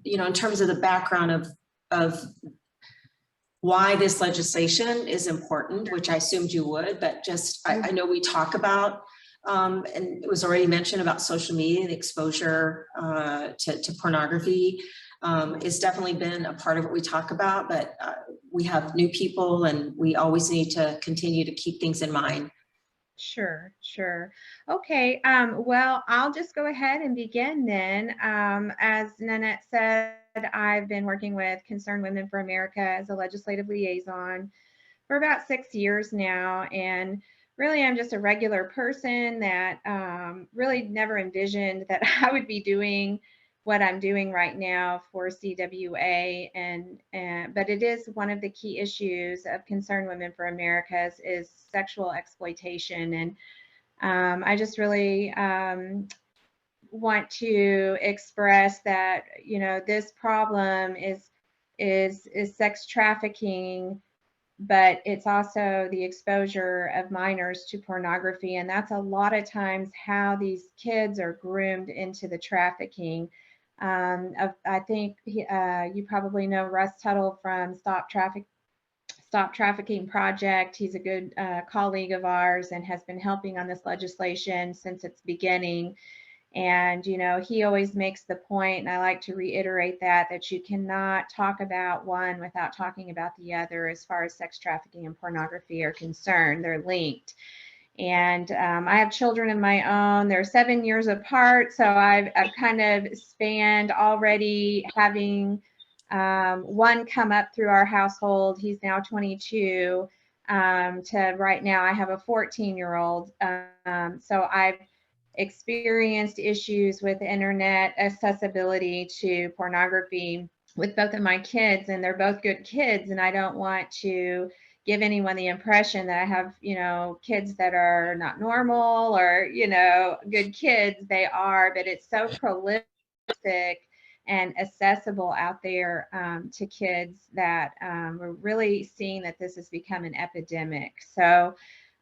in terms of the background of why this legislation is important, which I assumed you would, but just I know we talk about, and it was already mentioned about social media, the exposure to pornography has definitely been a part of what we talk about, but we have new people and we always need to continue to keep things in mind. Sure, sure. Okay, well, I'll just go ahead and begin then. As Nanette said, I've been working with Concerned Women for America as a legislative liaison for about 6 years now. And really, I'm just a regular person that really never envisioned that I would be doing what I'm doing right now for CWA. But it is one of the key issues of Concerned Women for America is sexual exploitation. And I just really want to express that, this problem is sex trafficking, but it's also the exposure of minors to pornography. And that's a lot of times how these kids are groomed into the trafficking. I think you probably know Russ Tuttle from Stop Trafficking Project. He's a good colleague of ours and has been helping on this legislation since its beginning. And, he always makes the point, and I like to reiterate that you cannot talk about one without talking about the other as far as sex trafficking and pornography are concerned. They're linked. And I have children of my own. They're 7 years apart. So I've kind of spanned already having one come up through our household. He's now 22. To right now, I have a 14-year-old. So I've experienced issues with internet accessibility to pornography with both of my kids, and they're both good kids. And I don't want to give anyone the impression that I have, kids that are not normal or, good kids. They are, but it's so prolific and accessible out there to kids that we're really seeing that this has become an epidemic. So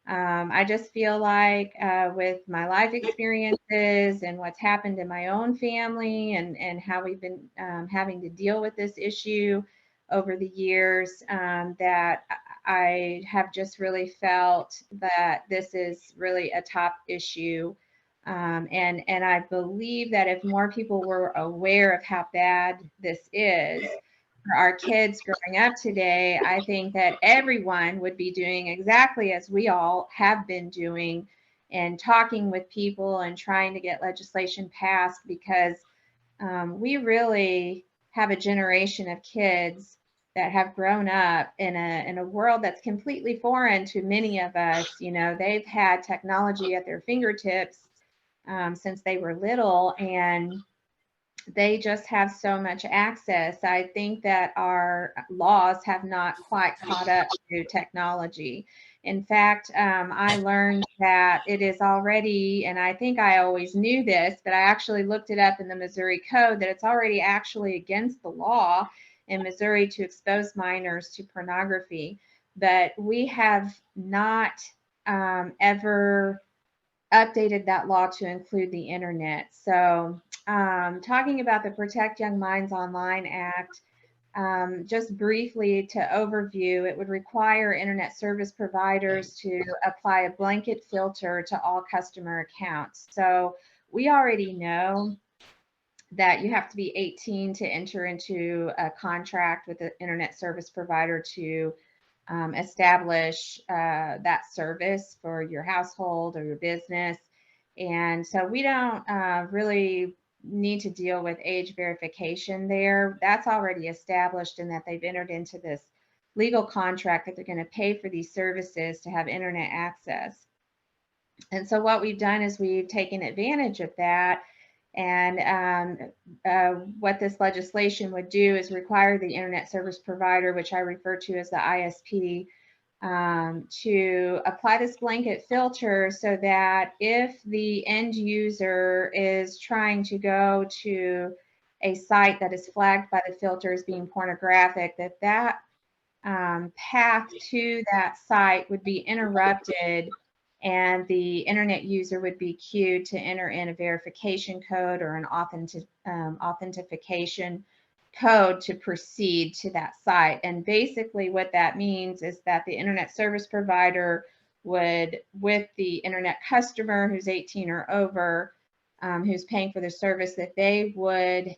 I just feel like with my life experiences and what's happened in my own family and how we've been having to deal with this issue over the years, that I have just really felt that this is really a top issue. And I believe that if more people were aware of how bad this is for our kids growing up today, I think that everyone would be doing exactly as we all have been doing and talking with people and trying to get legislation passed, because we really have a generation of kids that have grown up in a world that's completely foreign to many of us. They've had technology at their fingertips since they were little, and they just have so much access. I think that our laws have not quite caught up to technology. In fact, I learned that it is already, and I think I always knew this, but I actually looked it up in the Missouri Code, that it's already actually against the law in Missouri to expose minors to pornography. But we have not ever updated that law to include the internet. So talking about the Protect Young Minds Online Act, just briefly to overview, it would require internet service providers to apply a blanket filter to all customer accounts. So we already know that you have to be 18 to enter into a contract with the internet service provider to establish that service for your household or your business. And so we don't really need to deal with age verification there. That's already established in that they've entered into this legal contract that they're going to pay for these services to have internet access. And so what we've done is we've taken advantage of that. And what this legislation would do is require the internet service provider, which I refer to as the ISP, to apply this blanket filter so that if the end user is trying to go to a site that is flagged by the filter as being pornographic, that path to that site would be interrupted and the internet user would be cued to enter in a verification code or an authentication code to proceed to that site. And basically what that means is that the internet service provider would, with the internet customer who's 18 or over, who's paying for the service, that they would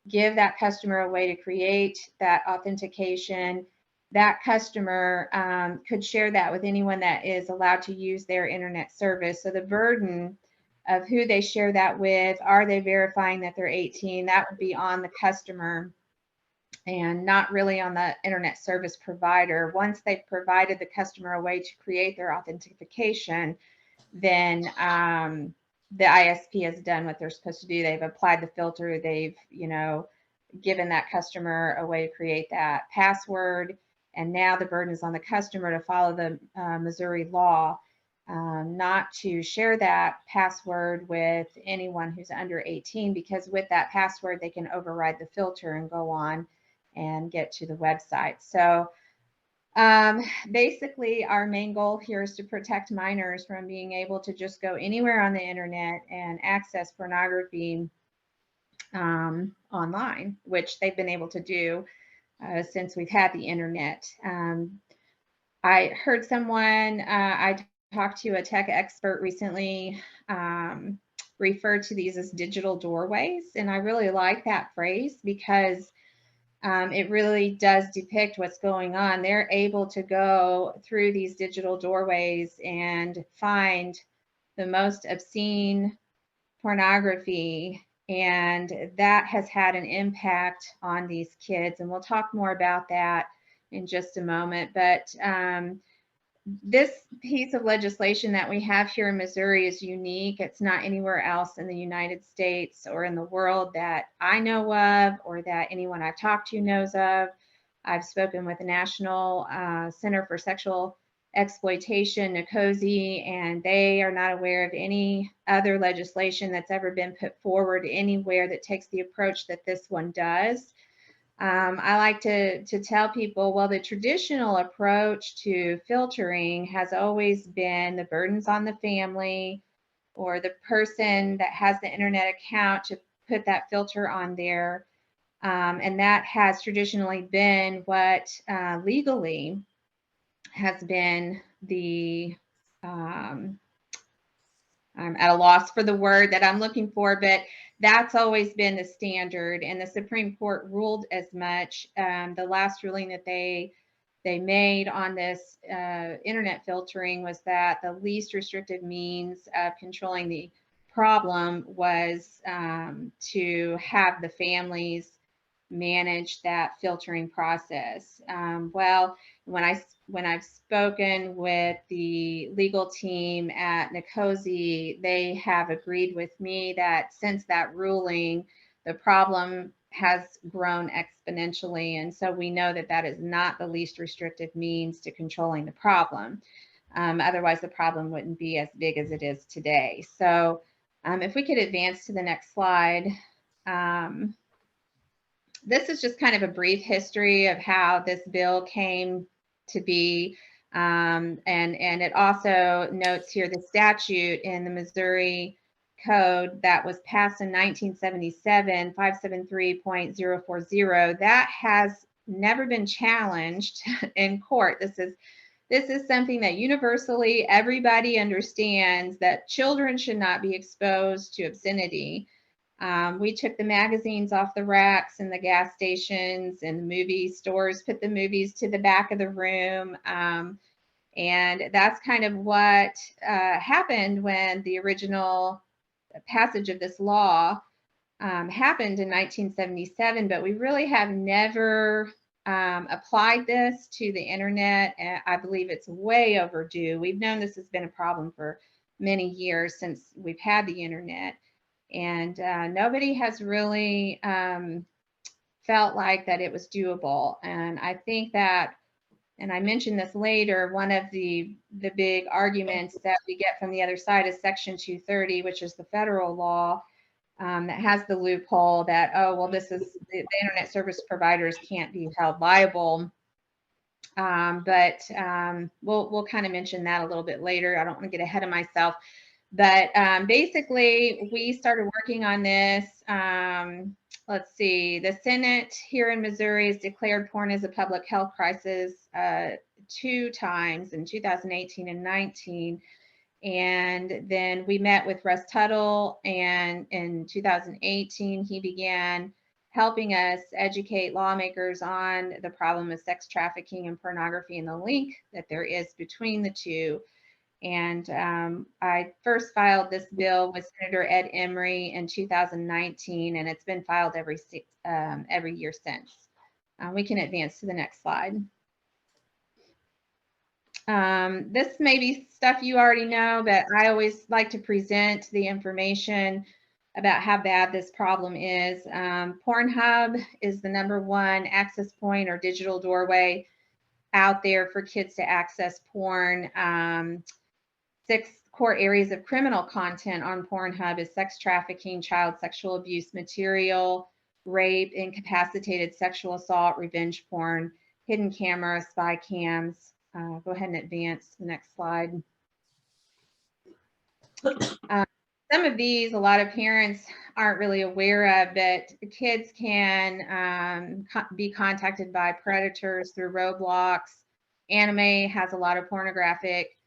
give that customer a way to create that authentication. That customer could share that with anyone that is allowed to use their internet service. So the burden of who they share that with, are they verifying that they're 18, that would be on the customer and not really on the internet service provider. Once they've provided the customer a way to create their authentication, then the ISP has done what they're supposed to do. They've applied the filter, they've, given that customer a way to create that password. And now the burden is on the customer to follow the Missouri law, not to share that password with anyone who's under 18, because with that password, they can override the filter and go on and get to the website. So basically, our main goal here is to protect minors from being able to just go anywhere on the internet and access pornography online, which they've been able to do since we've had the internet. I heard someone, I talked to a tech expert recently, refer to these as digital doorways. And I really like that phrase because it really does depict what's going on. They're able to go through these digital doorways and find the most obscene pornography, and that has had an impact on these kids. And we'll talk more about that in just a moment. But this piece of legislation that we have here in Missouri is unique. It's not anywhere else in the United States or in the world that I know of, or that anyone I've talked to knows of. I've spoken with the National Center for Sexual Exploitation, NCOSE, and they are not aware of any other legislation that's ever been put forward anywhere that takes the approach that this one does. I like to tell people, well, the traditional approach to filtering has always been the burdens on the family or the person that has the internet account to put that filter on there. And that has traditionally been what legally has been the, I'm at a loss for the word that I'm looking for, but that's always been the standard, and the Supreme Court ruled as much. The last ruling that they made on this internet filtering was that the least restrictive means of controlling the problem was to have the families manage that filtering process. Well, when I've spoken with the legal team at NCOSE, they have agreed with me that since that ruling, the problem has grown exponentially. And so we know that that is not the least restrictive means to controlling the problem. Otherwise, the problem wouldn't be as big as it is today. So if we could advance to the next slide. This is just kind of a brief history of how this bill came to be. And it also notes here the statute in the Missouri Code that was passed in 1977, 573.040, that has never been challenged in court. This is something that universally everybody understands, that children should not be exposed to obscenity. We took the magazines off the racks in the gas stations and the movie stores, put the movies to the back of the room. And that's kind of what happened when the original passage of this law happened in 1977, but we really have never applied this to the internet. And I believe it's way overdue. We've known this has been a problem for many years since we've had the internet. And nobody has really felt like that it was doable. And I think that, and I mentioned this later, one of the big arguments that we get from the other side is Section 230, which is the federal law that has the loophole that, oh, well, this is the internet service providers can't be held liable We'll kind of mention that a little bit later. I don't want to get ahead of myself. But basically, we started working on this. Let's see, the Senate here in Missouri has declared porn as a public health crisis 2 times in 2018 and 19. And then we met with Russ Tuttle, and in 2018, he began helping us educate lawmakers on the problem of sex trafficking and pornography and the link that there is between the two. And I first filed this bill with Senator Ed Emery in 2019, and it's been filed every year since. We can advance to the next slide. This may be stuff you already know, but I always like to present the information about how bad this problem is. Pornhub is the #1 access point or digital doorway out there for kids to access porn. 6 core areas of criminal content on Pornhub is sex trafficking, child sexual abuse material, rape, incapacitated sexual assault, revenge porn, hidden camera, spy cams. Go ahead and advance to the next slide. Some of these, a lot of parents aren't really aware of, but kids can be contacted by predators through Roblox. Anime has a lot of pornographic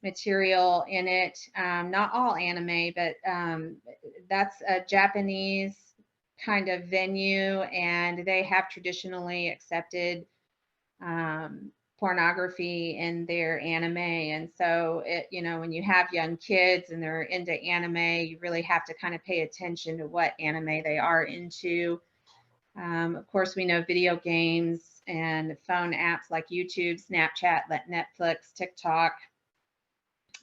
material in it. Not all anime, but that's a Japanese kind of venue, and they have traditionally accepted pornography in their anime. And so when you have young kids and they're into anime, you really have to kind of pay attention to what anime they are into. Of course, we know video games and phone apps like YouTube, Snapchat, Netflix, TikTok,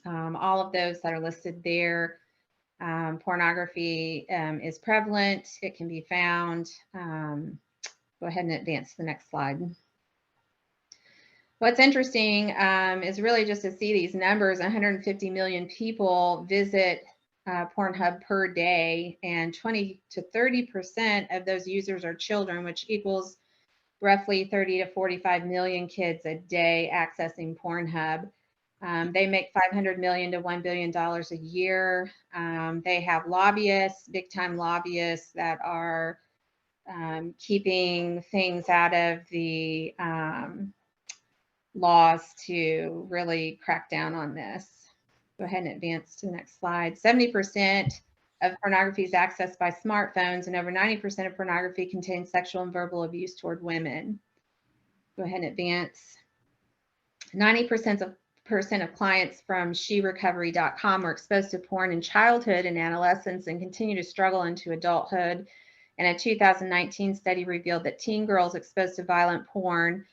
all of those that are listed there. Pornography is prevalent. It can be found. Go ahead and advance to the next slide. What's interesting is really just to see these numbers. 150 million people visit Pornhub per day, and 20 to 30% of those users are children, which equals roughly 30 to 45 million kids a day accessing Pornhub. They make $500 million to $1 billion a year. They have lobbyists, big time lobbyists that are keeping things out of the laws to really crack down on this. Go ahead and advance to the next slide. 70% of pornography is accessed by smartphones, and over 90% of pornography contains sexual and verbal abuse toward women. Go ahead and advance. 90% of clients from sherecovery.com were exposed to porn in childhood and adolescence and continue to struggle into adulthood. And a 2019 study revealed that teen girls exposed to violent porn,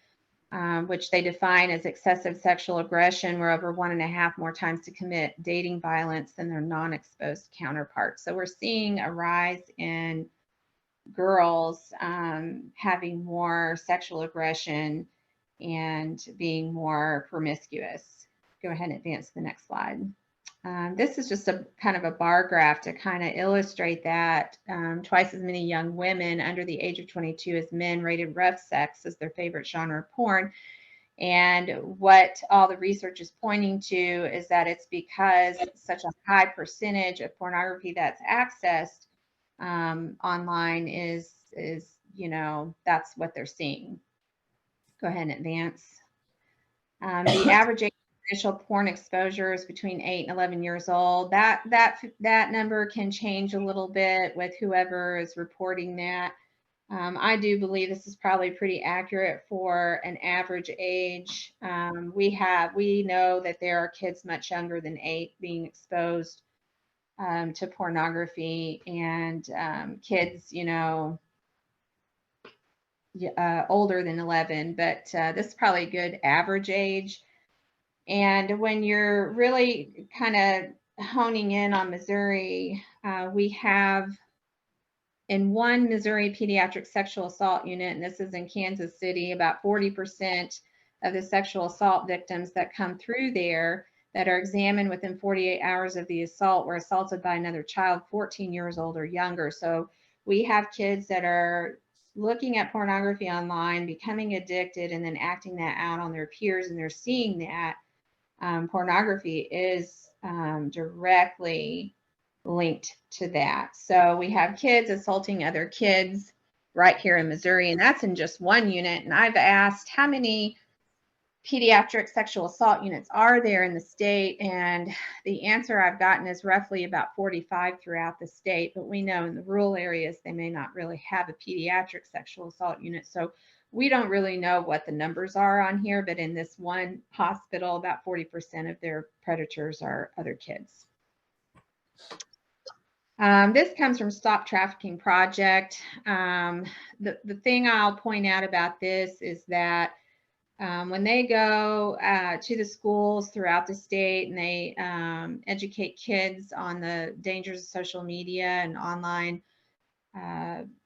which they define as excessive sexual aggression, were over 1.5 more times to commit dating violence than their non-exposed counterparts. So we're seeing a rise in girls having more sexual aggression and being more promiscuous. Go ahead and advance to the next slide. This is just a kind of a bar graph to kind of illustrate that. Twice as many young women under the age of 22 as men rated rough sex as their favorite genre of porn. And what all the research is pointing to is that it's because such a high percentage of pornography that's accessed online is that's what they're seeing. Go ahead and advance. The average age initial porn exposure is between 8 and 11 years old. That number can change a little bit with whoever is reporting that. I do believe this is probably pretty accurate for an average age. We know that there are kids much younger than 8 being exposed to pornography, and kids, older than 11, but this is probably a good average age. And when you're really kind of honing in on Missouri, we have in one Missouri pediatric sexual assault unit, and this is in Kansas City, about 40% of the sexual assault victims that come through there that are examined within 48 hours of the assault were assaulted by another child 14 years old or younger. So we have kids that are looking at pornography online, becoming addicted, and then acting that out on their peers, and they're seeing that pornography is directly linked to that. So we have kids assaulting other kids right here in Missouri, and that's in just one unit. And I've asked how many pediatric sexual assault units are there in the state, and the answer I've gotten is roughly about 45 throughout the state. But we know in the rural areas they may not really have a pediatric sexual assault unit, so we don't really know what the numbers are on here. But in this one hospital, about 40% of their predators are other kids. This comes from Stop Trafficking Project. The thing I'll point out about this is that when they go to the schools throughout the state and they educate kids on the dangers of social media and online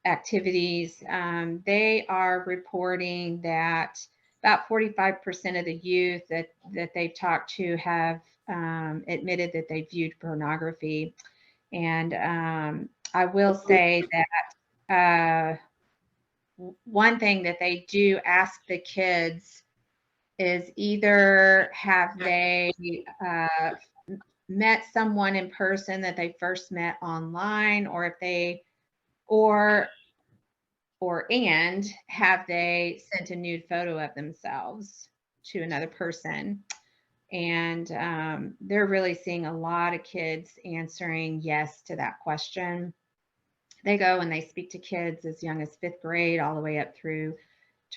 activities, they are reporting that about 45% of the youth that they've talked to have admitted that they viewed pornography. And I will say that one thing that they do ask the kids is either have they met someone in person that they first met online, or if they and have they sent a nude photo of themselves to another person. And they're really seeing a lot of kids answering yes to that question. They go and they speak to kids as young as 5th grade all the way up through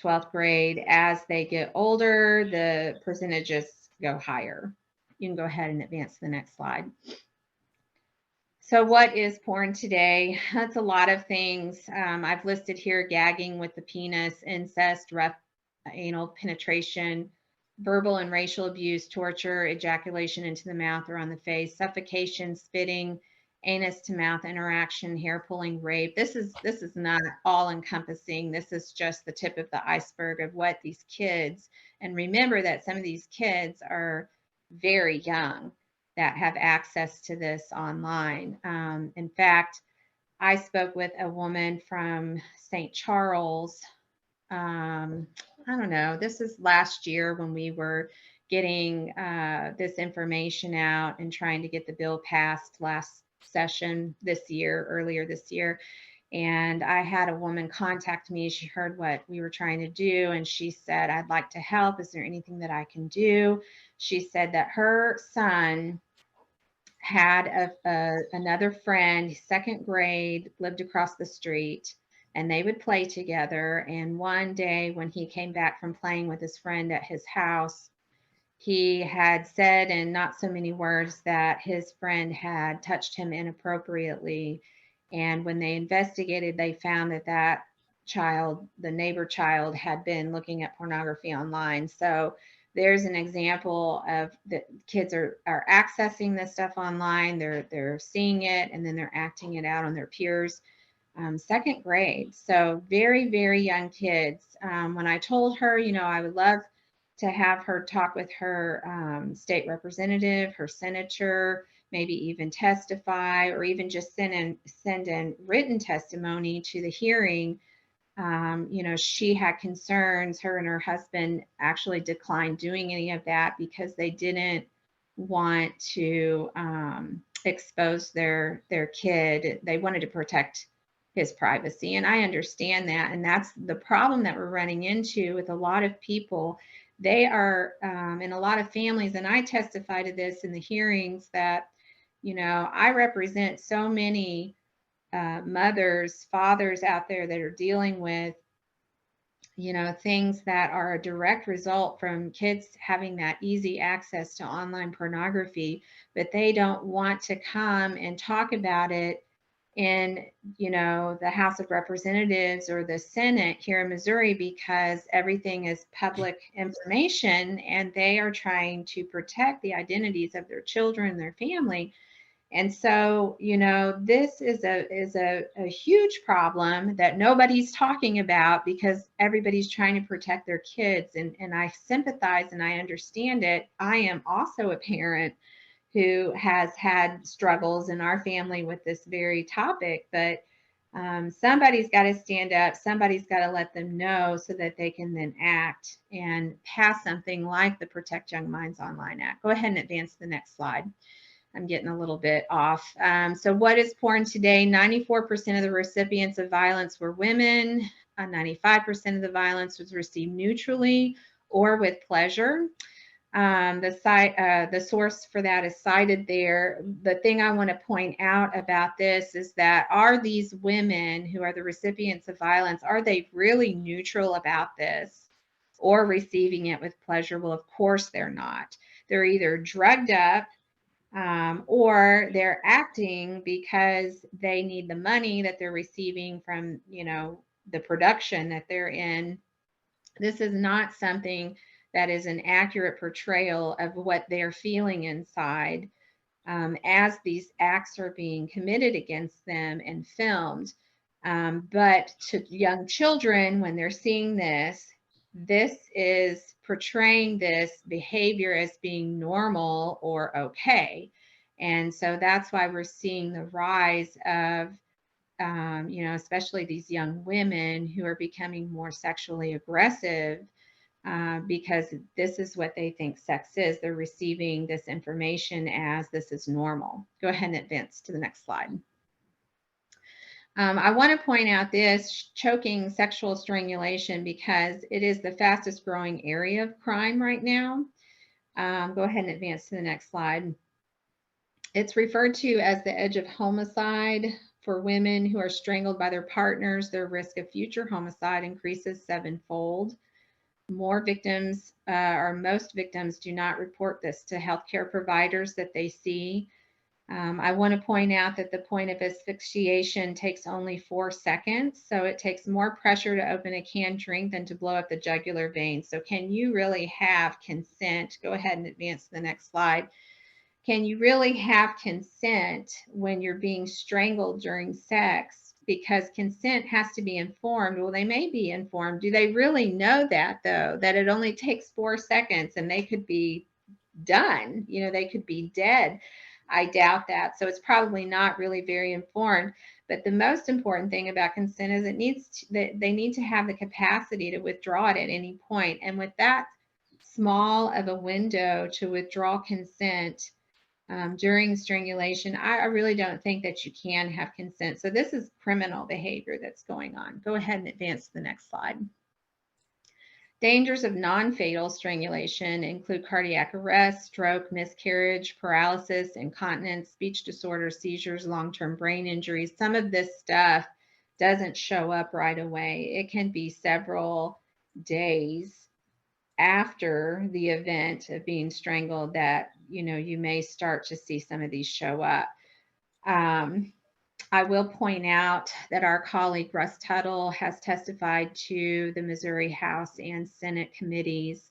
12th grade. As they get older, the percentages go higher. You can go ahead and advance to the next slide. So what is porn today? That's a lot of things. I've listed here gagging with the penis, incest, rough anal penetration, verbal and racial abuse, torture, ejaculation into the mouth or on the face, suffocation, spitting, anus to mouth interaction, hair pulling, rape. This is not all encompassing. This is just the tip of the iceberg of what these kids, and remember that some of these kids are very young that have access to this online. In fact, I spoke with a woman from St. Charles. I don't know, this is last year when we were getting this information out and trying to get the bill passed last session earlier this year. And I had a woman contact me. She heard what we were trying to do, and she said, I'd like to help. Is there anything that I can do? She said that her son had another friend, 2nd grade, lived across the street, and they would play together. And one day when he came back from playing with his friend at his house, he had said in not so many words that his friend had touched him inappropriately. And when they investigated, they found that child, the neighbor child, had been looking at pornography online. So there's an example of the kids are accessing this stuff online. They're seeing it, and then they're acting it out on their peers. 2nd grade, so very, very young kids. When I told her, I would love to have her talk with her state representative, her senator, maybe even testify, or even just send in written testimony to the hearing. She had concerns. Her and her husband actually declined doing any of that because they didn't want to expose their kid. They wanted to protect his privacy. And I understand that. And that's the problem that we're running into with a lot of people. They are in a lot of families, and I testify to this in the hearings, that, I represent so many mothers, fathers out there that are dealing with, things that are a direct result from kids having that easy access to online pornography, but they don't want to come and talk about it in, the House of Representatives or the Senate here in Missouri, because everything is public information and they are trying to protect the identities of their children, their family. And so, this is a huge problem that nobody's talking about because everybody's trying to protect their kids. And I sympathize and I understand it. I am also a parent who has had struggles in our family with this very topic, but Somebody's got to stand up. Somebody's got to let them know so that they can then act and pass something like the Protect Young Minds Online Act. Go ahead and advance to the next slide. I'm getting a little bit off. So what is porn today? 94% of the recipients of violence were women. 95% of the violence was received neutrally or with pleasure. The source for that is cited there. The thing I want to point out about this is that are these women who are the recipients of violence, are they really neutral about this or receiving it with pleasure? Well, of course they're not. They're either drugged up or they're acting because they need the money that they're receiving from, the production that they're in. This is not something that is an accurate portrayal of what they're feeling inside as these acts are being committed against them and filmed. But to young children, when they're seeing this, this is portraying this behavior as being normal or okay. And so that's why we're seeing the rise of, especially these young women who are becoming more sexually aggressive because this is what they think sex is. They're receiving this information as this is normal. Go ahead and advance to the next slide. I want to point out this choking sexual strangulation because it is the fastest growing area of crime right now. Go ahead and advance to the next slide. It's referred to as the edge of homicide. For women who are strangled by their partners, their risk of future homicide increases 7-fold. More victims or most victims do not report this to healthcare providers that they see. I want to point out that the point of asphyxiation takes only 4 seconds. So it takes more pressure to open a canned drink than to blow up the jugular vein. So can you really have consent? Go ahead and advance to the next slide. Can you really have consent when you're being strangled during sex? Because consent has to be informed. Well, they may be informed. Do they really know that, though, that it only takes 4 seconds and they could be done? They could be dead. I doubt that. So it's probably not really very informed. But the most important thing about consent is they need to have the capacity to withdraw it at any point. And with that small of a window to withdraw consent, during strangulation, I really don't think that you can have consent. So this is criminal behavior that's going on. Go ahead and advance to the next slide. Dangers of non-fatal strangulation include cardiac arrest, stroke, miscarriage, paralysis, incontinence, speech disorders, seizures, long-term brain injuries. Some of this stuff doesn't show up right away. It can be several days after the event of being strangled that you may start to see some of these show up. I will point out that our colleague Russ Tuttle has testified to the Missouri House and Senate committees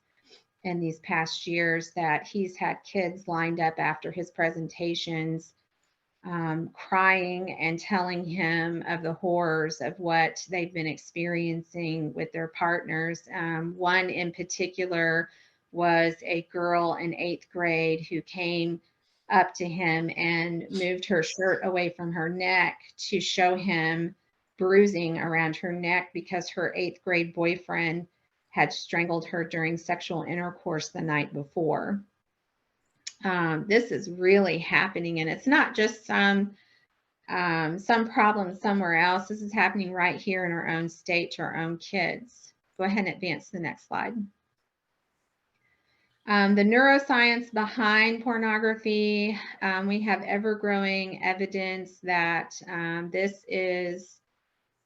in these past years that he's had kids lined up after his presentations crying and telling him of the horrors of what they've been experiencing with their partners. One in particular was a girl in 8th grade who came up to him and moved her shirt away from her neck to show him bruising around her neck because her 8th grade boyfriend had strangled her during sexual intercourse the night before. This is really happening, and it's not just some problem somewhere else. This is happening right here in our own state to our own kids. Go ahead and advance to the next slide. The neuroscience behind pornography, we have ever-growing evidence that this is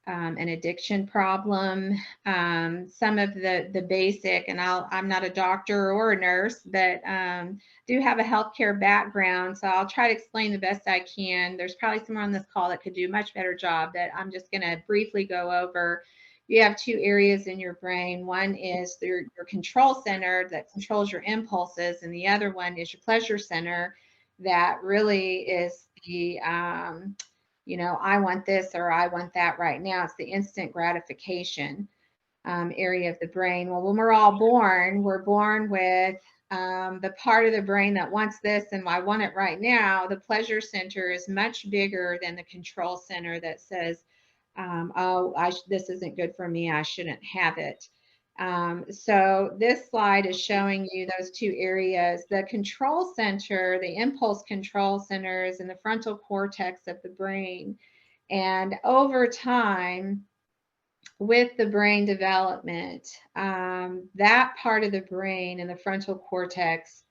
an addiction problem. Some of the basic, and I'm not a doctor or a nurse, but do have a healthcare background, so I'll try to explain the best I can. There's probably someone on this call that could do a much better job that I'm just going to briefly go over. You have 2 areas in your brain. One is your control center that controls your impulses, and the other one is your pleasure center that really is the I want this or I want that right now. It's the instant gratification area of the brain. Well, when we're all born, we're born with the part of the brain that wants this and I want it right now. The pleasure center is much bigger than the control center that says, oh, this isn't good for me, I shouldn't have it. So this slide is showing you those two areas, the control center, the impulse control center is in the frontal cortex of the brain. And over time, with the brain development, that part of the brain in the frontal cortex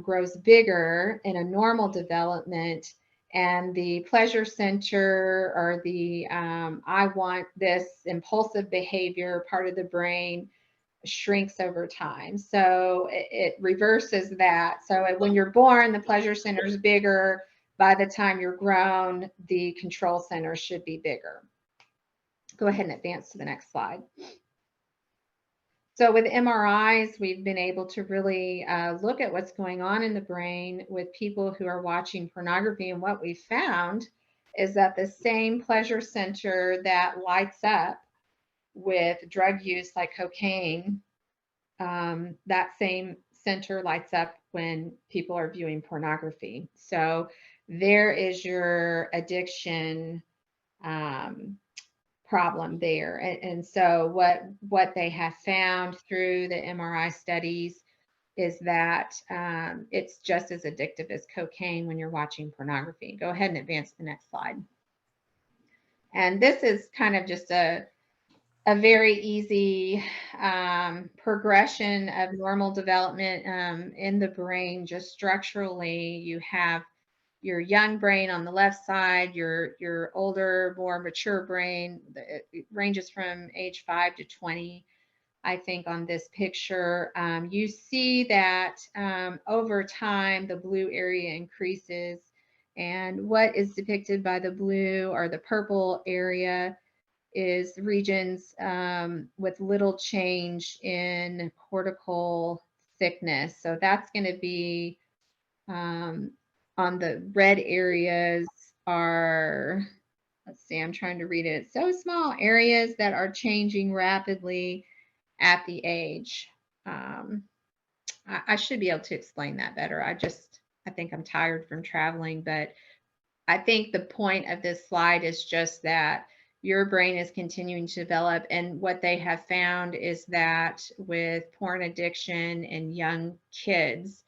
grows bigger in a normal development, and the pleasure center, or the I want this impulsive behavior part of the brain, shrinks over time. So it reverses that. So when you're born, the pleasure center is bigger. By the time you're grown, the control center should be bigger. Go ahead and advance to the next slide. So with MRIs, we've been able to really look at what's going on in the brain with people who are watching pornography. And what we found is that the same pleasure center that lights up with drug use like cocaine, that same center lights up when people are viewing pornography. So there is your addiction problem there. And so what they have found through the MRI studies is that it's just as addictive as cocaine when you're watching pornography. Go ahead and advance to the next slide. And this is kind of just a very easy progression of normal development in the brain. Just structurally, you have your young brain on the left side, your older, more mature brain. It ranges from age 5 to 20, I think, on this picture. You see that over time, the blue area increases. And what is depicted by the blue or the purple area is regions with little change in cortical thickness. So that's going to be on the red areas are, let's see, I'm trying to read it. So small areas that are changing rapidly at the age. I should be able to explain that better. I think I'm tired from traveling, but I think the point of this slide is just that your brain is continuing to develop. And what they have found is that with porn addiction in young kids,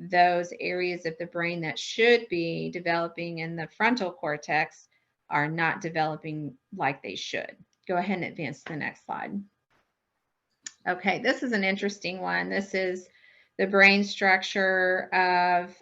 those areas of the brain that should be developing in the frontal cortex are not developing like they should. Go ahead and advance to the next slide. Okay, this is an interesting one. This is the brain structure of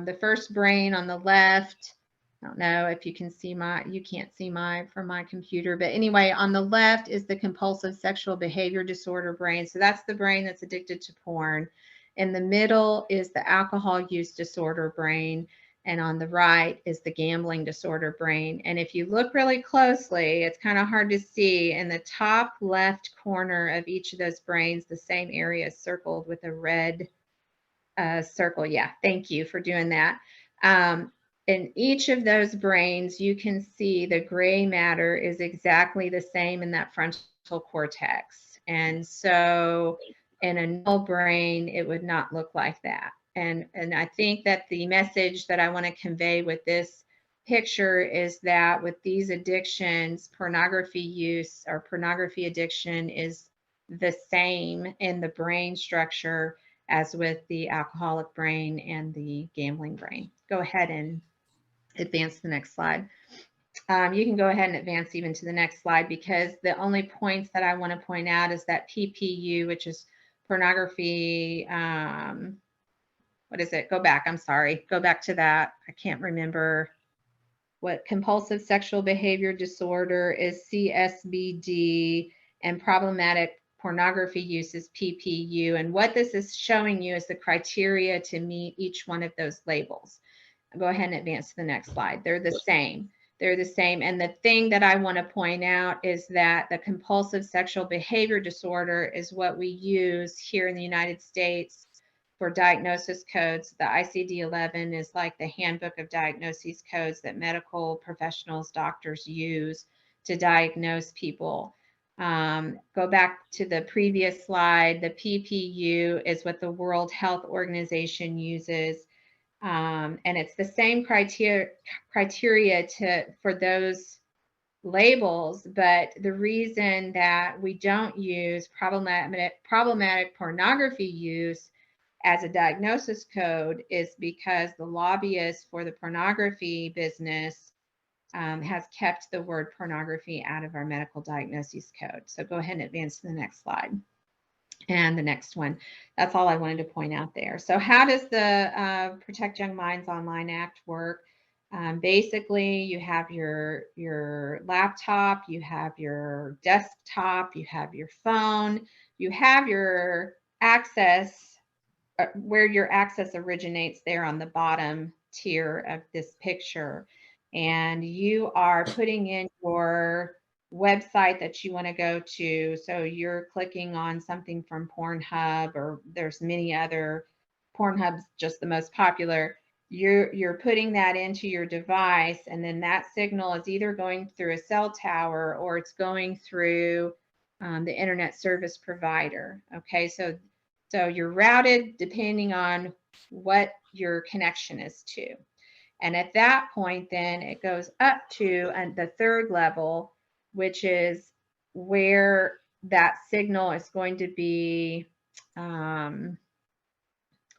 the first brain on the left. I don't know if you can see you can't see from my computer, but anyway, on the left is the compulsive sexual behavior disorder brain. So that's the brain that's addicted to porn. In the middle is the alcohol use disorder brain. And on the right is the gambling disorder brain. And if you look really closely, it's kind of hard to see. In the top left corner of each of those brains, the same area is circled with a red circle. Yeah, thank you for doing that. In each of those brains, you can see the gray matter is exactly the same in that frontal cortex. And so in a null brain, it would not look like that. And I think that the message that I want to convey with this picture is that with these addictions, pornography use or pornography addiction is the same in the brain structure as with the alcoholic brain and the gambling brain. Go ahead and advance to the next slide. You can go ahead and advance even to the next slide, because the only points that I want to point out is that PPU, which is pornography, what is it? Go back, I'm sorry. Go back to that. I can't remember what compulsive sexual behavior disorder is, CSBD, and problematic pornography use is PPU. And what this is showing you is the criteria to meet each one of those labels. Go ahead and advance to the next slide. They're the same. They're the same. And the thing that I want to point out is that the compulsive sexual behavior disorder is what we use here in the United States for diagnosis codes. The ICD-11 is like the handbook of diagnoses codes that medical professionals, doctors use to diagnose people. Go back to the previous slide. The PPU is what the World Health Organization uses. And it's the same criteria for those labels, but the reason that we don't use problematic pornography use as a diagnosis code is because the lobbyist for the pornography business has kept the word pornography out of our medical diagnosis code. So go ahead and advance to the next slide. And the next one. That's all I wanted to point out there. So how does the Protect Young Minds Online Act work? Basically, you have your laptop, you have your desktop, you have your phone, you have your access, where your access originates there on the bottom tier of this picture. And you are putting in your website that you want to go to. So you're clicking on something from Pornhub, or there's many other, Pornhub's just the most popular. You're putting that into your device, and then that signal is either going through a cell tower or it's going through the internet service provider. Okay, so you're routed depending on what your connection is to. And at that point, then it goes up to the third level, which is where that signal is going to be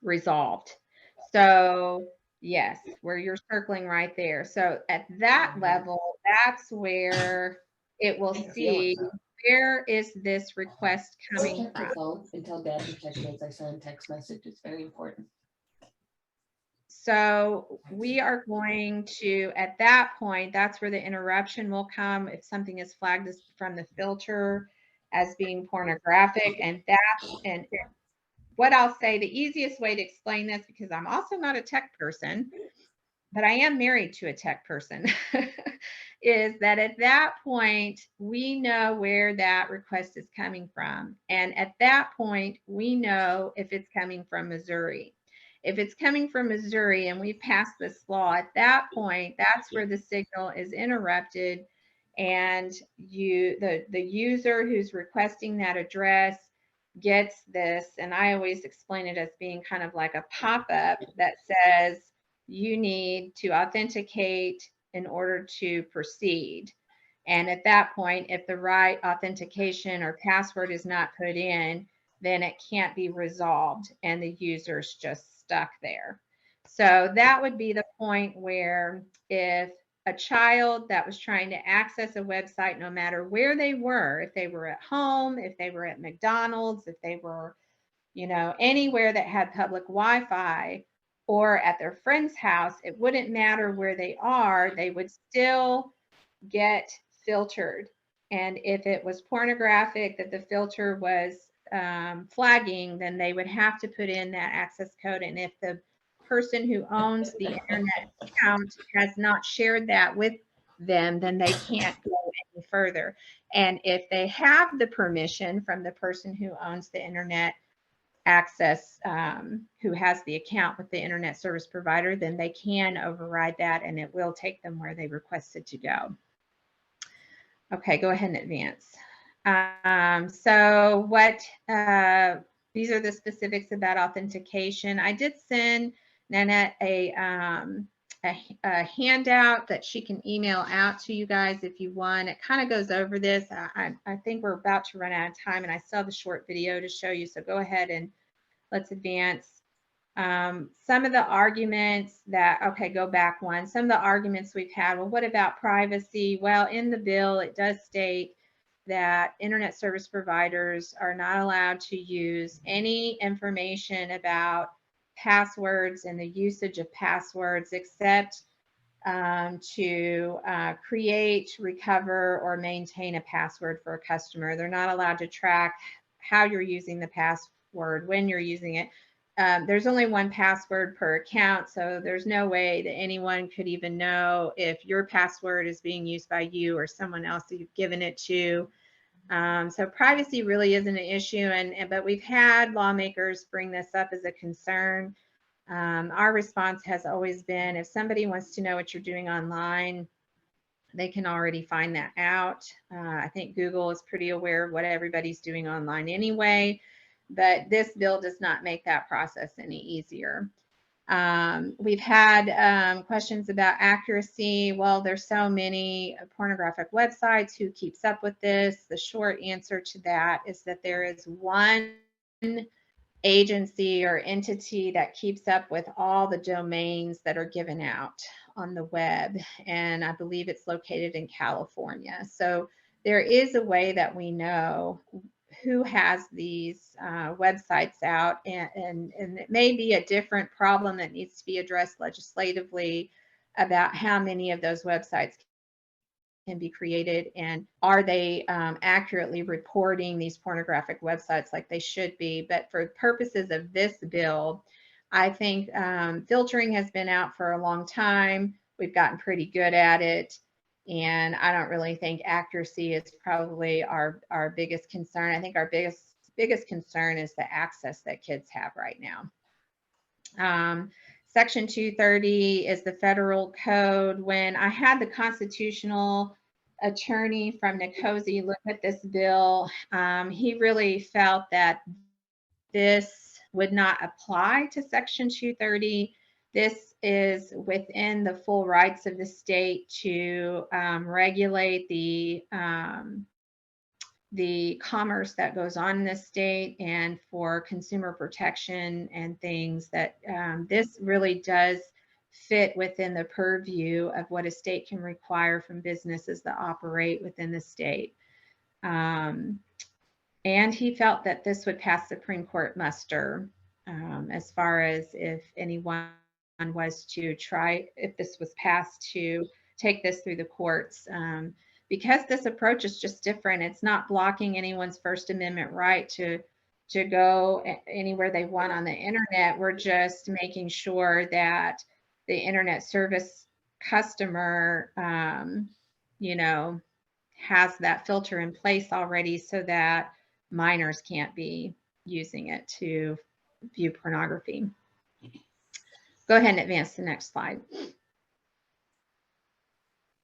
resolved. So yes, where you're circling right there. So at that level, that's where it will see, where is this request coming from? Until Dad detects me as I send text message. It's very important. So we are going to, at that point, that's where the interruption will come if something is flagged from the filter as being pornographic. And what I'll say, the easiest way to explain this, because I'm also not a tech person, but I am married to a tech person, is that at that point, we know where that request is coming from. And at that point, we know if it's coming from Missouri. If it's coming from Missouri and we pass this law, at that point, that's where the signal is interrupted, and the user who's requesting that address gets this, and I always explain it as being kind of like a pop-up that says you need to authenticate in order to proceed. And at that point, if the right authentication or password is not put in, then it can't be resolved and the user's just stuck there. So that would be the point where if a child that was trying to access a website, no matter where they were, if they were at home, if they were at McDonald's, if they were, anywhere that had public Wi-Fi, or at their friend's house, it wouldn't matter where they are, they would still get filtered. And if it was pornographic that the filter was flagging, then they would have to put in that access code. And if the person who owns the internet account has not shared that with them, then they can't go any further. And if they have the permission from the person who owns the internet access, who has the account with the internet service provider, then they can override that and it will take them where they requested to go. Okay, go ahead and advance. So these are the specifics about authentication. I did send Nanette a handout that she can email out to you guys if you want. It kind of goes over this. I think we're about to run out of time, and I still have a short video to show you. So go ahead and let's advance. Some of the arguments that, okay, go back one. Some of the arguments we've had, well, what about privacy? Well, in the bill, it does state that internet service providers are not allowed to use any information about passwords and the usage of passwords except to create, recover, or maintain a password for a customer. They're not allowed to track how you're using the password, when you're using it. There's only one password per account, so there's no way that anyone could even know if your password is being used by you or someone else that you've given it to. So privacy really isn't an issue, but we've had lawmakers bring this up as a concern. Our response has always been, if somebody wants to know what you're doing online, they can already find that out. I think Google is pretty aware of what everybody's doing online anyway, but this bill does not make that process any easier. We've had questions about accuracy. Well, there's so many pornographic websites. Who keeps up with this? The short answer to that is that there is one agency or entity that keeps up with all the domains that are given out on the web, and I believe it's located in California. So there is a way that we know who has these websites out, and it may be a different problem that needs to be addressed legislatively about how many of those websites can be created, and are they accurately reporting these pornographic websites like they should be. But for purposes of this bill, I think filtering has been out for a long time. We've gotten pretty good at it, and I don't really think accuracy is probably our biggest concern. I think our biggest concern is the access that kids have right now. Section 230 is the federal code. When I had the constitutional attorney from Nicosi look at this bill, he really felt that this would not apply to Section 230. This is within the full rights of the state to regulate the commerce that goes on in this state, and for consumer protection and things that this really does fit within the purview of what a state can require from businesses that operate within the state. And he felt that this would pass Supreme Court muster as far as if anyone was to try, if this was passed, to take this through the courts. Because this approach is just different. It's not blocking anyone's First Amendment right to go anywhere they want on the internet. We're just making sure that the internet service customer, has that filter in place already so that minors can't be using it to view pornography. Go ahead and advance to the next slide.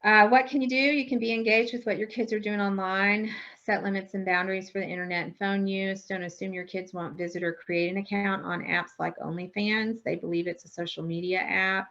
What can you do? You can be engaged with what your kids are doing online, set limits and boundaries for the internet and phone use. Don't assume your kids won't visit or create an account on apps like OnlyFans. They believe it's a social media app.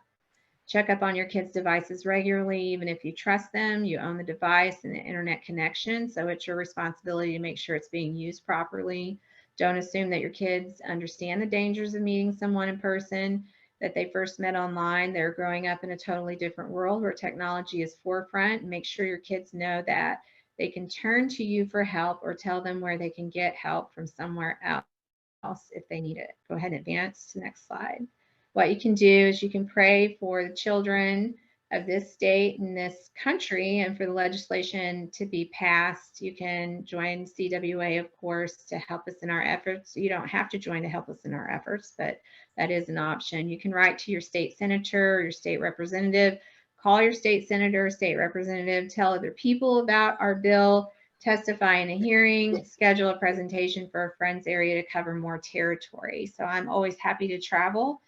Check up on your kids' devices regularly. Even if you trust them, you own the device and the internet connection, so it's your responsibility to make sure it's being used properly. Don't assume that your kids understand the dangers of meeting someone in person that they first met online. They're growing up in a totally different world where technology is forefront. Make sure your kids know that they can turn to you for help, or tell them where they can get help from somewhere else if they need it. Go ahead and advance to the next slide. What you can do is you can pray for the children of this state and this country and for the legislation to be passed. You can join CWA, of course, to help us in our efforts. You don't have to join to help us in our efforts, but that is an option. You can write to your state senator or your state representative, call your state senator or state representative, tell other people about our bill, testify in a hearing, schedule a presentation for a friend's area to cover more territory. So I'm always happy to travel.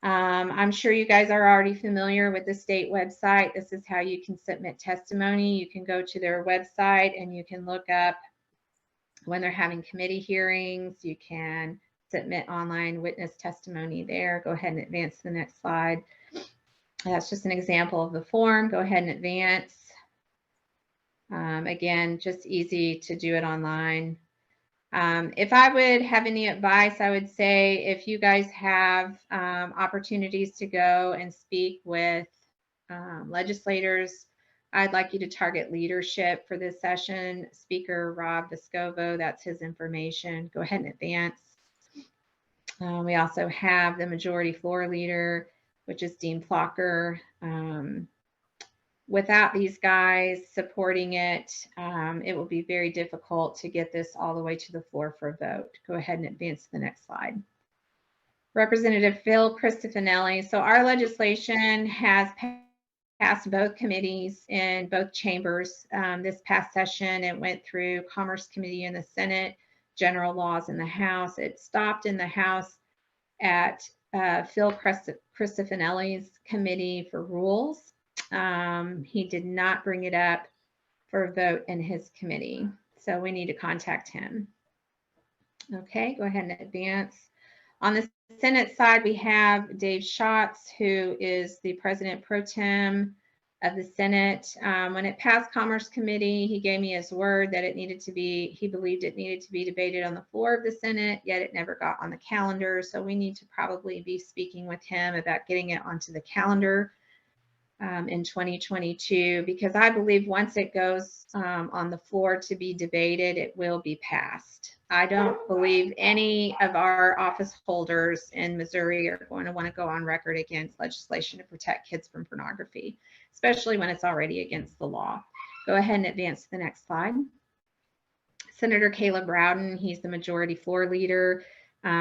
I'm sure you guys are already familiar with the state website. This is how you can submit testimony. You can go to their website and you can look up when they're having committee hearings. You can submit online witness testimony there. Go ahead and advance to the next slide. That's just an example of the form. Go ahead and advance. Again, just easy to do it online. If I would have any advice, I would say if you guys have opportunities to go and speak with legislators, I'd like you to target leadership for this session. Speaker Rob Vescovo, that's his information. Go ahead and advance. We also have the majority floor leader, which is Dean Flocker. Without these guys supporting it, it will be very difficult to get this all the way to the floor for a vote. Go ahead and advance to the next slide. Representative Phil Cristofanelli. So our legislation has passed both committees in both chambers. This past session, it went through Commerce Committee in the Senate, General Laws in the House. It stopped in the House at Phil Cristofanelli's Committee for Rules. He did not bring it up for a vote in his committee, so we need to contact him. Okay, go ahead and advance. On the Senate side, we have Dave Schatz, who is the president pro tem of the Senate. When it passed Commerce Committee, he gave me his word that he believed it needed to be debated on the floor of the Senate, yet it never got on the calendar. So we need to probably be speaking with him about getting it onto the calendar in 2022, because I believe once it goes on the floor to be debated, it will be passed. I don't believe any of our office holders in Missouri are going to want to go on record against legislation to protect kids from pornography, especially when it's already against the law. Go ahead and advance to the next slide. Senator Caleb Rowden, he's the majority floor leader.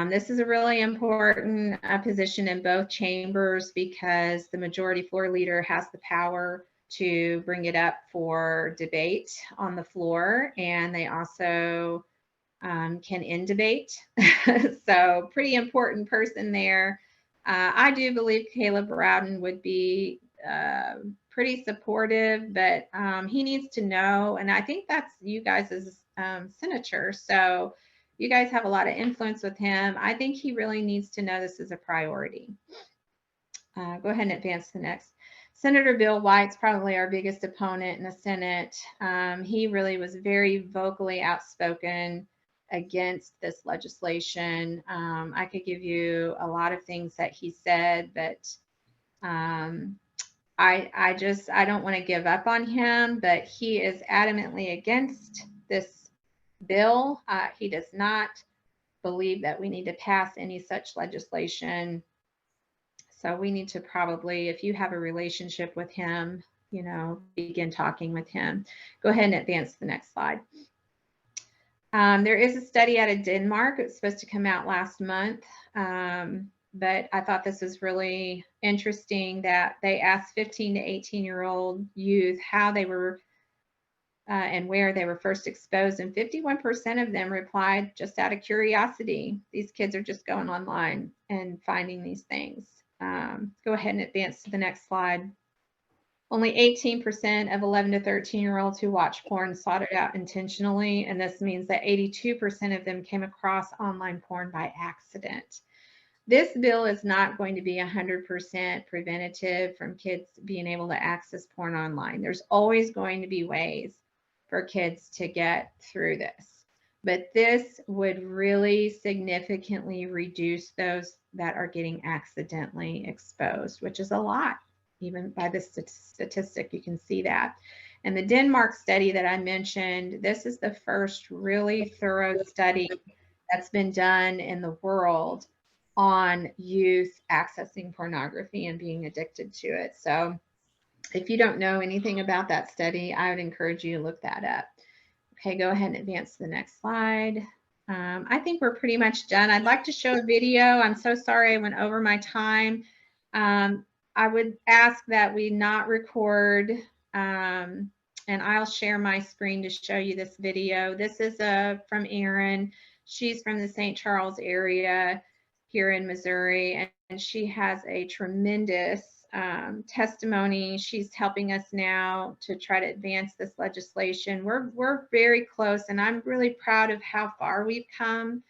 This is a really important position in both chambers because the majority floor leader has the power to bring it up for debate on the floor, and they also can end debate. So pretty important person there. I do believe Caleb Rowden would be pretty supportive, but he needs to know, and I think that's you guys as senator. So you guys have a lot of influence with him. I think he really needs to know this is a priority. Go ahead and advance to the next. Senator Bill White's probably our biggest opponent in the Senate. He really was very vocally outspoken against this legislation. I could give you a lot of things that he said, but I don't want to give up on him, but he is adamantly against this bill. He does not believe that we need to pass any such legislation. So we need to probably, if you have a relationship with him, begin talking with him. Go ahead and advance to the next slide. There is a study out of Denmark. It's supposed to come out last month. But I thought this was really interesting that they asked 15 to 18-year-old youth how they were and where they were first exposed, and 51% of them replied just out of curiosity. These kids are just going online and finding these things. Go ahead and advance to the next slide. Only 18% of 11 to 13-year-olds who watch porn sought it out intentionally, and this means that 82% of them came across online porn by accident. This bill is not going to be 100% preventative from kids being able to access porn online. There's always going to be ways for kids to get through this. But this would really significantly reduce those that are getting accidentally exposed, which is a lot. Even by this statistic, you can see that. And the Denmark study that I mentioned, this is the first really thorough study that's been done in the world on youth accessing pornography and being addicted to it. So if you don't know anything about that study, I would encourage you to look that up. Okay, go ahead and advance to the next slide. I think we're pretty much done. I'd like to show a video. I'm so sorry I went over my time. I would ask that we not record, and I'll share my screen to show you this video. This is from Erin. She's from the St. Charles area here in Missouri, and she has a tremendous testimony. She's helping us now to try to advance this legislation. We're very close, and I'm really proud of how far we've come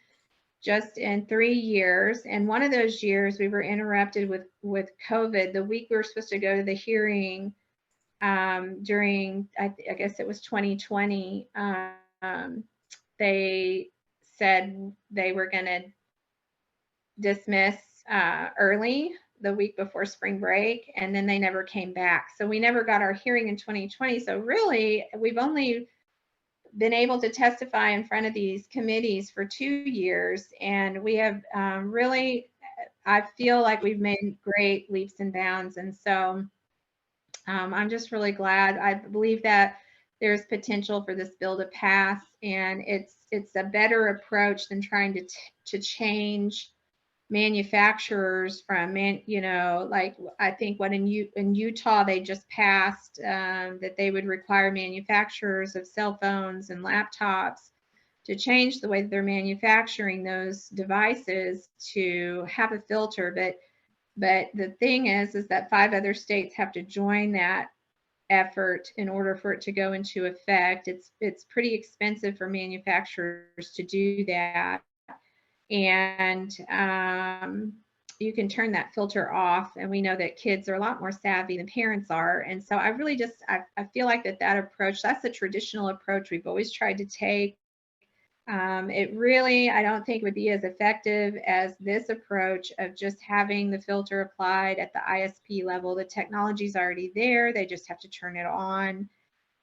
just in 3 years. And one of those years we were interrupted with COVID. The week we were supposed to go to the hearing during, I guess it was 2020, they said they were going to dismiss early the week before spring break, and then they never came back. So we never got our hearing in 2020. So really, we've only been able to testify in front of these committees for 2 years, and we have really, I feel like we've made great leaps and bounds. And so I'm just really glad. I believe that there's potential for this bill to pass, and it's a better approach than trying to change manufacturers from, like I think what in Utah they just passed that they would require manufacturers of cell phones and laptops to change the way that they're manufacturing those devices to have a filter. But the thing is that 5 other states have to join that effort in order for it to go into effect. It's pretty expensive for manufacturers to do that. and you can turn that filter off. And we know that kids are a lot more savvy than parents are. And so I really just, I feel like that approach, that's the traditional approach we've always tried to take. It really, I don't think would be as effective as this approach of just having the filter applied at the ISP level. The technology's already there. They just have to turn it on.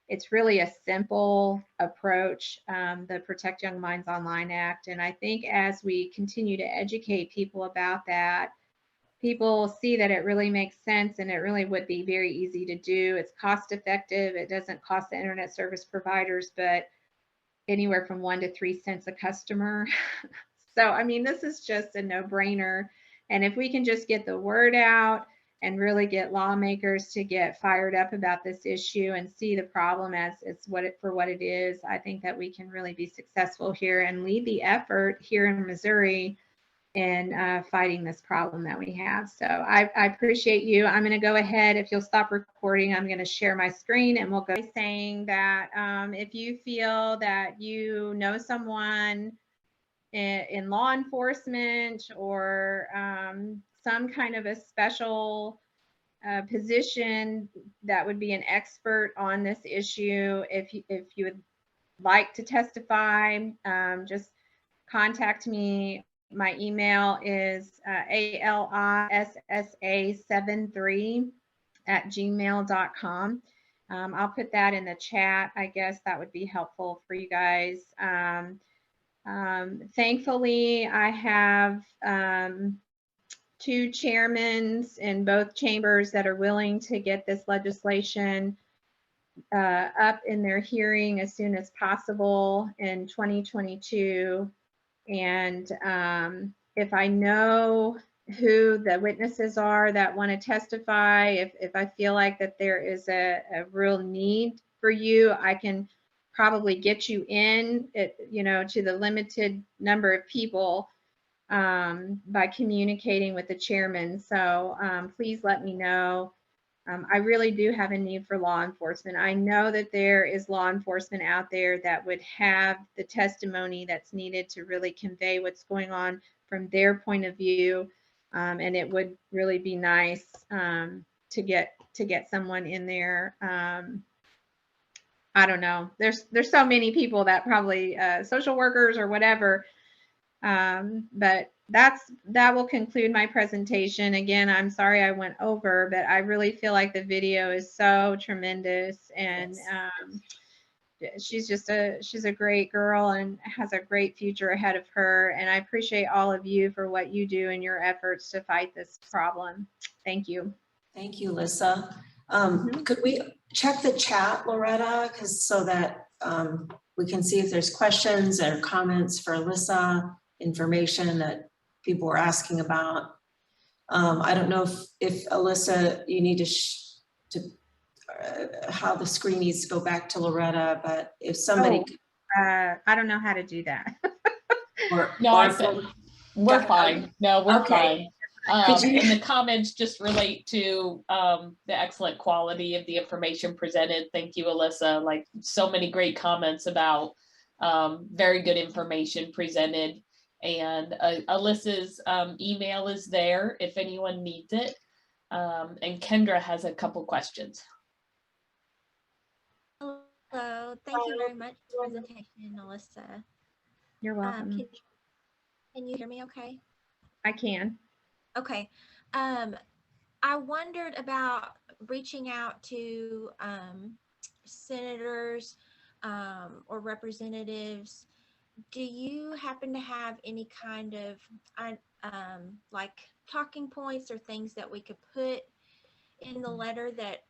It's really a simple approach, the Protect Young Minds Online Act. And I think as we continue to educate people about that, people see that it really makes sense and it really would be very easy to do. It's cost effective. It doesn't cost the internet service providers, but anywhere from 1 to 3 cents a customer. So, I mean, this is just a no-brainer. And if we can just get the word out and really get lawmakers to get fired up about this issue and see the problem as what it is, I think that we can really be successful here and lead the effort here in Missouri in fighting this problem that we have. So I appreciate you. I'm going to go ahead. If you'll stop recording, I'm going to share my screen and we'll go saying that if you feel that you know someone in law enforcement or some kind of a special position that would be an expert on this issue, if you would like to testify, just contact me. My email is alissa73@gmail.com. I'll put that in the chat. I guess that would be helpful for you guys. Thankfully, I have 2 chairmen in both chambers that are willing to get this legislation up in their hearing as soon as possible in 2022. And if I know who the witnesses are that want to testify, if I feel like that there is a real need for you, I can probably get you in, to the limited number of people by communicating with the chairman. So please let me know. I really do have a need for law enforcement. I know that there is law enforcement out there that would have the testimony that's needed to really convey what's going on from their point of view. And it would really be nice to get someone in there. I don't know. There's so many people that probably social workers or whatever. But that will conclude my presentation. Again, I'm sorry I went over, but I really feel like the video is so tremendous, and she's a great girl and has a great future ahead of her. And I appreciate all of you for what you do in your efforts to fight this problem. Thank you. Thank you, Lissa. Could we check the chat, Loretta, so that we can see if there's questions or comments for Lissa, information that people were asking about. I don't know if Alissa, you need to how the screen needs to go back to Loretta, but if somebody I don't know how to do that. We're fine. No, we're okay. fine. And the comments just relate to the excellent quality of the information presented. Thank you, Alissa. Like, so many great comments about very good information presented. And Alissa's email is there if anyone needs it. And Kendra has a couple questions. Hello, thank you very much for the presentation, Alissa. You're welcome. Can you hear me okay? I can. Okay. I wondered about reaching out to senators or representatives. Do you happen to have any kind of like talking points or things that we could put in the letter that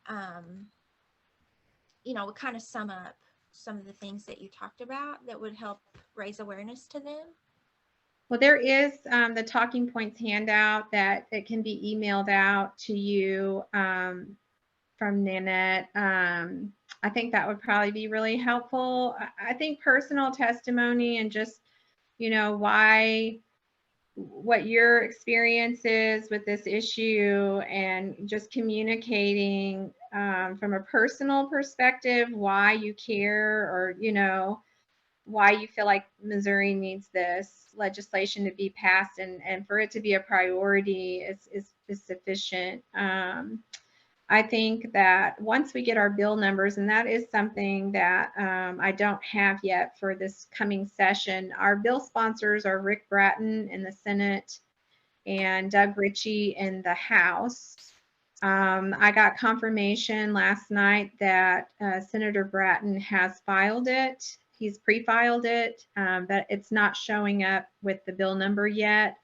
would kind of sum up some of the things that you talked about that would help raise awareness to them? Well, there is the talking points handout that it can be emailed out to you from Nanette. I think that would probably be really helpful. I think personal testimony and just, what your experience is with this issue, and just communicating from a personal perspective why you care, or why you feel like Missouri needs this legislation to be passed and for it to be a priority is sufficient. I think that once we get our bill numbers, and that is something that I don't have yet for this coming session, our bill sponsors are Rick Bratton in the Senate and Doug Ritchie in the House. I got confirmation last night that Senator Bratton has filed it. He's pre-filed it, but it's not showing up with the bill number yet.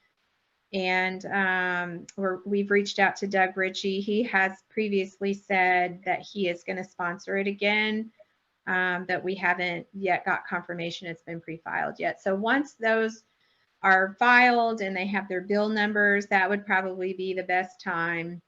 And we've reached out to Doug Ritchie. He has previously said that he is going to sponsor it again, but we haven't yet got confirmation it's been pre-filed yet. So once those are filed and they have their bill numbers, that would probably be the best time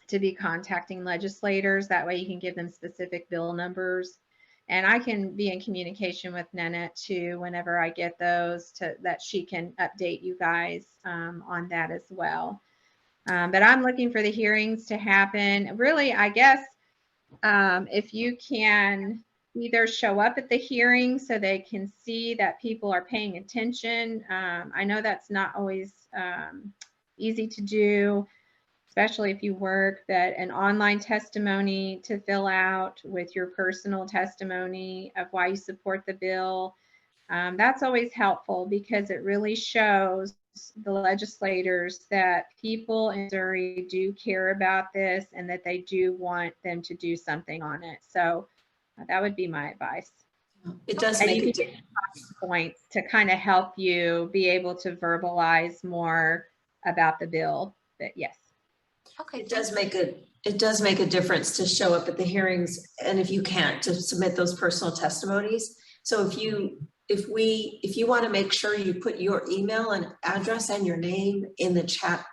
to be contacting legislators. That way you can give them specific bill numbers. And I can be in communication with Nanette too whenever I get those, that she can update you guys on that as well. But I'm looking for the hearings to happen. Really, I guess if you can either show up at the hearing so they can see that people are paying attention. I know that's not always easy to do, especially if you work, but an online testimony to fill out with your personal testimony of why you support the bill. That's always helpful because it really shows the legislators that people in Missouri do care about this and that they do want them to do something on it. So that would be my advice. It does And make you a can get points to kind of help you be able to verbalize more about the bill, but yes. Okay. It does make a difference to show up at the hearings, and if you can't, to submit those personal testimonies. So if you want to make sure you put your email and address and your name in the chat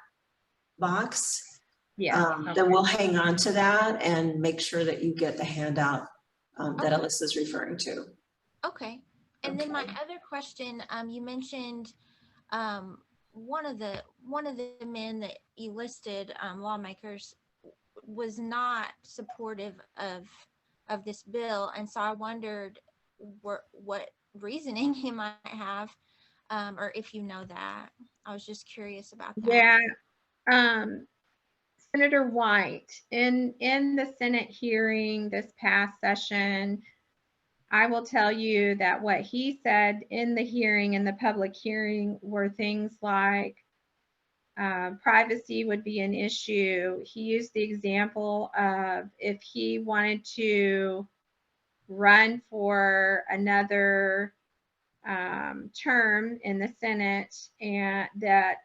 box, then we'll hang on to that and make sure that you get the handout that Alissa is referring to. Okay. And then my other question, you mentioned one of the men that you listed, lawmakers, was not supportive of this bill, and so I wondered what reasoning he might have, or if you know that. I was just curious about that. Yeah. Senator White in the Senate hearing this past session, I will tell you that what he said in the hearing, in the public hearing, were things like privacy would be an issue. He used the example of if he wanted to run for another term in the Senate, and that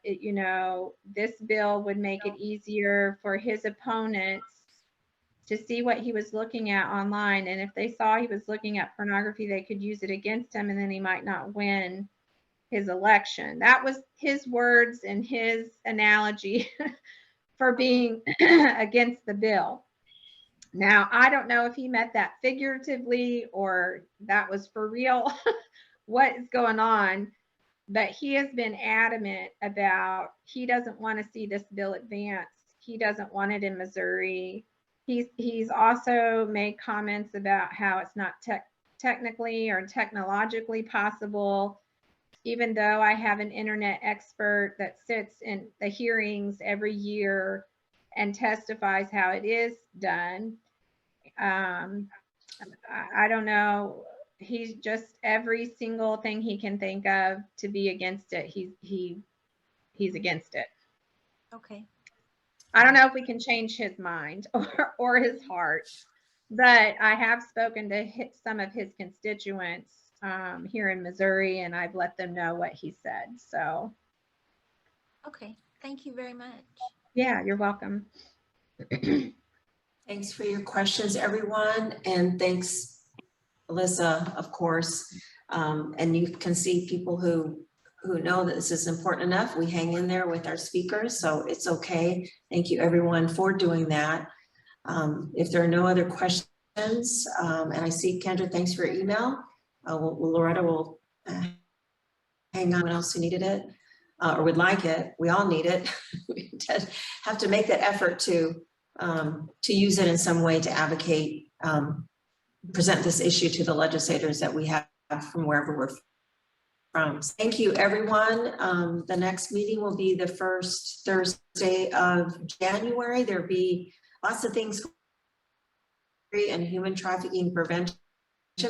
this bill would make it easier for his opponents to see what he was looking at online, and if they saw he was looking at pornography, they could use it against him, and then he might not win his election. That was his words and his analogy for being against the bill. Now, I don't know if he meant that figuratively or that was for real, what is going on, but he has been adamant about he doesn't want to see this bill advance. He doesn't want it in Missouri. He's also made comments about how it's not technically or technologically possible, even though I have an internet expert that sits in the hearings every year and testifies how it is done. I don't know. He's just every single thing he can think of to be against it. He's against it. Okay. I don't know if we can change his mind or his heart, but I have spoken to some of his constituents here in Missouri, and I've let them know what he said. So. Okay. Thank you very much. Yeah, you're welcome. Thanks for your questions, everyone. And thanks, Alissa, of course. And you can see people who know that this is important enough. We hang in there with our speakers, so it's okay. Thank you, everyone, for doing that. If there are no other questions, and I see Kendra, thanks for your email. Loretta will hang on. Anyone else who needed it or would like it? We all need it. We have to make that effort to use it in some way to advocate, present this issue to the legislators that we have from wherever we're from. Thank you, everyone. The next meeting will be the first Thursday of January. There'll be lots of things and human trafficking prevention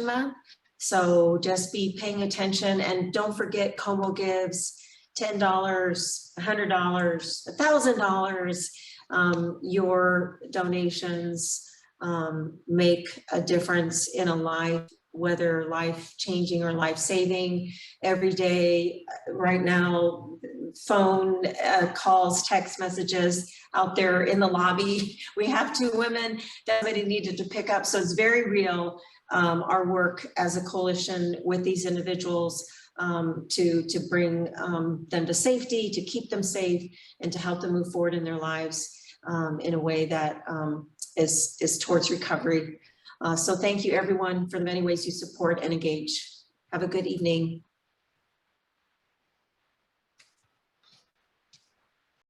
month. So just be paying attention, and don't forget Como gives $10, $100, $1,000. Your donations make a difference in a life, whether life-changing or life-saving. Every day, right now, phone calls, text messages out there in the lobby. We have 2 women that somebody needed to pick up, so it's very real. Our work as a coalition with these individuals to bring them to safety, to keep them safe, and to help them move forward in their lives in a way that is towards recovery. So thank you, everyone, for the many ways you support and engage. Have a good evening.